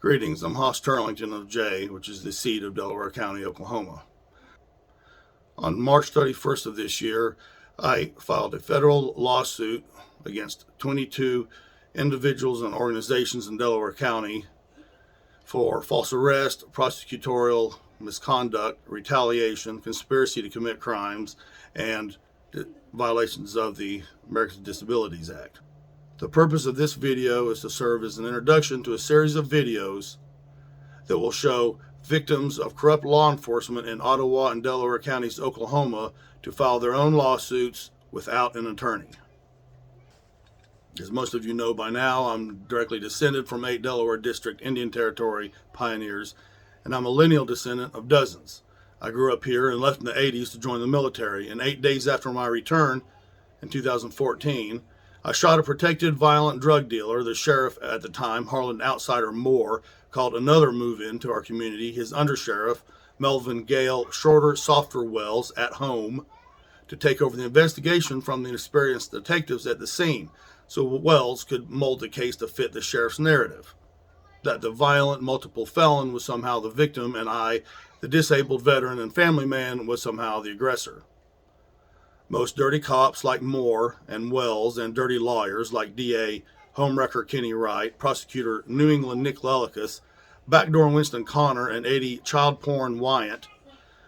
Greetings, I'm Hoss Turlington of Jay, which is the seat of Delaware County, Oklahoma. On March 31st of this year, I filed a federal lawsuit against 22 individuals and organizations in Delaware County for false arrest, prosecutorial misconduct, retaliation, conspiracy to commit crimes, and violations of the Americans with Disabilities Act. The purpose of this video is to serve as an introduction to a series of videos that will show victims of corrupt law enforcement in Ottawa and Delaware counties, Oklahoma, to file their own lawsuits without an attorney. As most of you know by now, I'm directly descended from 8 Delaware District Indian Territory pioneers, and I'm a lineal descendant of dozens. I grew up here and left in the 80s to join the military, and 8 days after my return in 2014, I shot a protected violent drug dealer. The sheriff at the time, Harlan Moore, called another move-in to our community, his undersheriff, Melvin Gayle Shorter Softer Wells, at home to take over the investigation from the experienced detectives at the scene, so Wells could mold the case to fit the sheriff's narrative, that the violent multiple felon was somehow the victim and I, the disabled veteran and family man, was somehow the aggressor. Most dirty cops like Moore and Wells and dirty lawyers like DA homewrecker Kenny Wright, prosecutor New England Nick Lellicus, Backdoor Winston Connor, and 80 child porn Wyant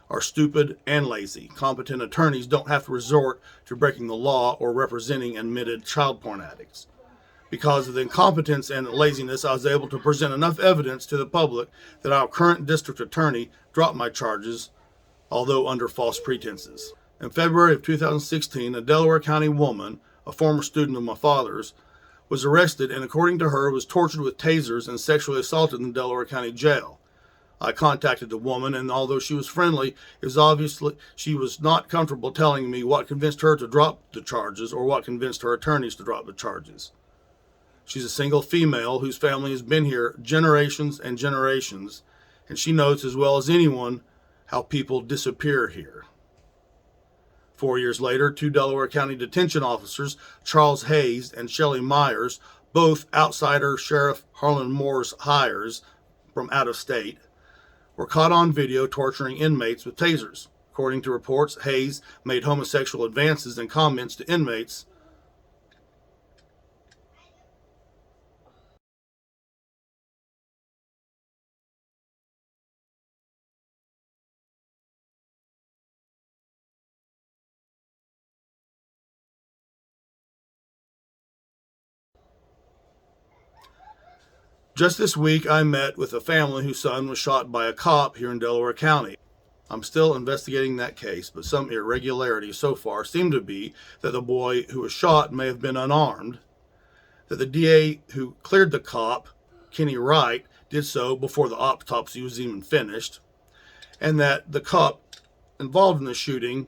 are stupid and lazy. Competent attorneys don't have to resort to breaking the law or representing admitted child porn addicts. Because of the incompetence and laziness, I was able to present enough evidence to the public that our current district attorney dropped my charges, although under false pretenses. In February of 2016, a Delaware County woman, a former student of my father's, was arrested and, according to her, was tortured with tasers and sexually assaulted in the Delaware County Jail. I contacted the woman, and although she was friendly, it was obviously she was not comfortable telling me what convinced her to drop the charges or what convinced her attorneys to drop the charges. She's a single female whose family has been here generations and generations, and she knows as well as anyone how people disappear here. 4 years later, 2 Delaware County detention officers, Charles Hayes and Shelley Myers, both outsider Sheriff Harlan Moore's hires from out of state, were caught on video torturing inmates with tasers. According to reports, Hayes made homosexual advances and comments to inmates. Just this week, I met with a family whose son was shot by a cop here in Delaware County. I'm still investigating that case, but some irregularities so far seem to be that the boy who was shot may have been unarmed, that the DA who cleared the cop, Kenny Wright, did so before the autopsy was even finished, and that the cop involved in the shooting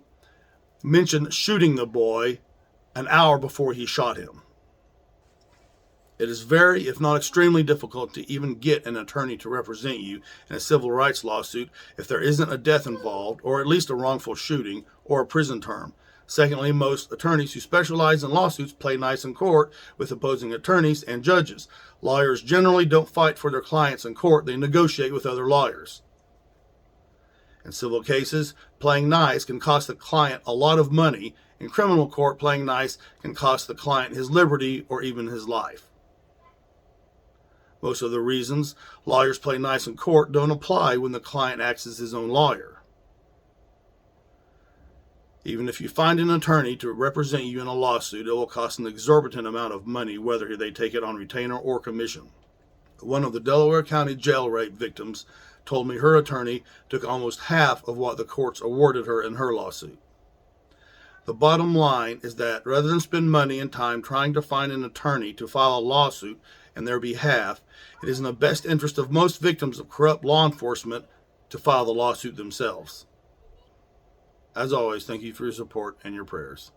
mentioned shooting the boy an hour before he shot him. It is very, if not extremely difficult to even get an attorney to represent you in a civil rights lawsuit if there isn't a death involved, or at least a wrongful shooting, or a prison term. Secondly, most attorneys who specialize in lawsuits play nice in court with opposing attorneys and judges. Lawyers generally don't fight for their clients in court, they negotiate with other lawyers. In civil cases, playing nice can cost the client a lot of money. In criminal court, playing nice can cost the client his liberty or even his life. Most of the reasons lawyers play nice in court don't apply when the client acts as his own lawyer. Even if you find an attorney to represent you in a lawsuit, it will cost an exorbitant amount of money, whether they take it on retainer or commission. One of the Delaware County jail rape victims told me her attorney took almost half of what the courts awarded her in her lawsuit. The bottom line is that rather than spend money and time trying to find an attorney to file a lawsuit in their behalf, it is in the best interest of most victims of corrupt law enforcement to file the lawsuit themselves. As always, thank you for your support and your prayers.